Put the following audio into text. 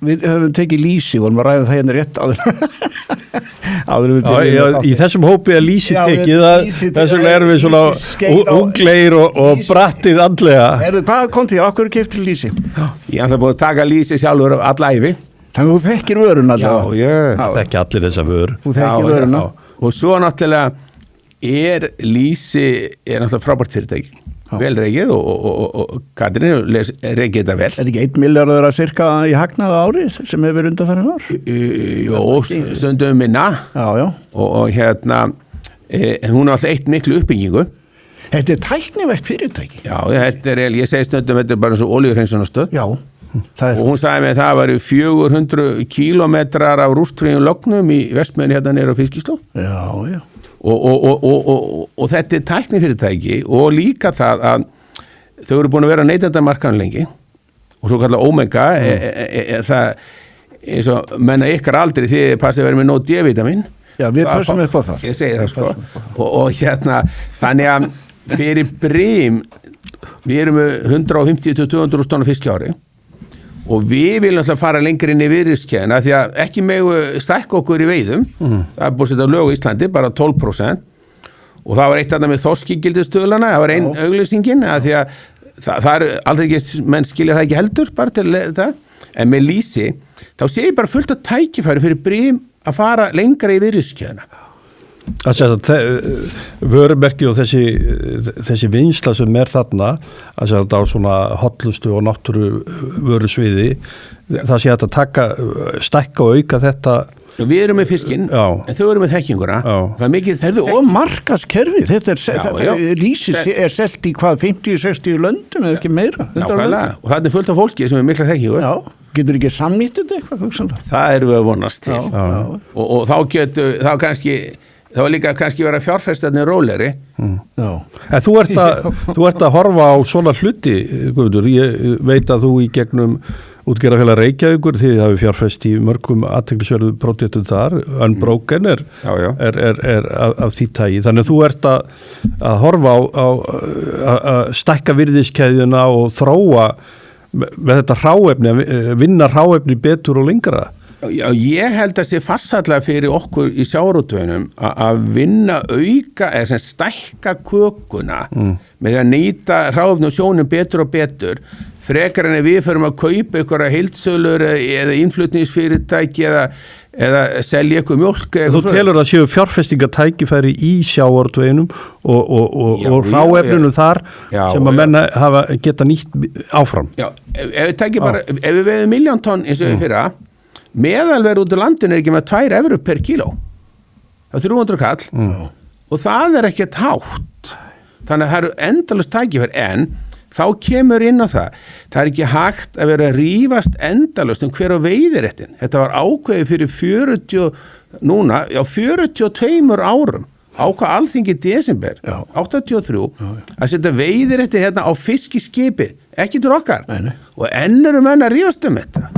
við höfum tekið lýsi, vorum að ræða það hérna rétt áður í þessum hópi lýsi tekið þess vegna erum við svona unglegir og brattir andlega. Hvað kom til, okkur keyptir lýsi? Ég ætla búin að taka lýsi sjálfur alla ævi. Þannig þú þekkir vöruna alltaf. Já, ég þekki allir þessa vör. Þú þekkir vöruna. Og svo náttúrulega lýsi náttúrulega frábært fyrirtæki. Vel reikið og Katrín reikið þetta vel. Er ekki 1 milljarður að cirka í hagnaði ári sem hefur verið undanfarin ár? Jó, stundum minna. Já. Og hún alltaf eitt miklu uppbyggingu. Þetta tæknivægt fyrirtæki. Já, þetta ég segi stundum, þetta bara svo olíuhreinsunarstöð. Já. Og hún sagði mig að það var 400 kílómetrar af rústfríum lognum í Vestmannaeyjum hérna niður á Fiskislóð. Já. Og þetta tæknifyrirtæki og líka það að þau eru búin að vera neytendamarkaðan lengi og svo kallar Omega það eins og menna ykkar aldrei því passið að vera með nóg D-vitamin. Já, við passum upp á það. Ég segi það sko. Og þannig að fyrir Brim við erum með 150-200 tonn fisk á ári og við viljum alltaf fara lengur inn í virðiskeðjuna því að ekki megu stækka okkur í veiðum. Það er búið að setja lög í Íslandi, bara 12%. Og það var eitt annað með þorskígildistöðlana, það var ein auglýsingin, því að það er aldrei ekki, menn skilja það ekki heldur, bara til það. En með lýsi, þá sé ég bara fullt af tækifæri fyrir Brim að fara lengra í virðiskeðjuna. Vörumerki og þessi vinnsla sem þarna á svona hotlustu og náttúru vörusviði það sé að taka stækka og auka þetta. Við erum með fiskinn en þau eru með þekkinguna. Það er mikið og markaðskerfi þetta lýsi selt í hvað 50-60 löndum eða ekki meira. Nákvæmlega, og það fullt af fólki sem er mikla þekkingu. Já, getur ekki samnýtt þetta eitthvað? Það erum við að vonast til. Og þá kannski það var líka kannski vera fjárfestarnir rólegri. En þú ert að horfa á svona hluti, Guðmundur. Ég veit að þú í gegnum útgerðarfélag Reykjavíkur því hafi fjárfest í mörgum athyglisverðu projektum þar. Unbroken er af því tagi. Þannig að þú ert að horfa á að stækka virðiskeðjuna og þróa með þetta hráefni, að vinna hráefni betur og lengra. Já, ég held að sé farsatlega fyrir okkur í sjávarútveginum að vinna auka eða sem stækka kökuna með að nýta hráefni og sjónum betur og betur frekar en við förum að kaupa einhverja heildsölur eða innflutningsfyrirtæki eða selja eitthvað mjólk. Þú telur að séu fjárfestingatækifæri í sjávarútveginum og hráefnunum þar sem að menna geta nýtt áfram. Já, ef við veiðum 1.000.000 tonn eins og við fyrra meðalverð út á landinu er ekki með 2 evrur per kíló. Það er 300 kall og það er ekkert hátt. Þannig að það eru endalaust tækifæri en þá kemur inn á það. Það er ekki hægt að vera að rífast endalaust hver á veiðiréttin. Þetta var ákveðið fyrir 42 árum. Ákvað Alþingi í desember 83 að setja veiðirétti hérna á fiskiskipi, ekki til okkar. Og enn eru menn að rífast þetta.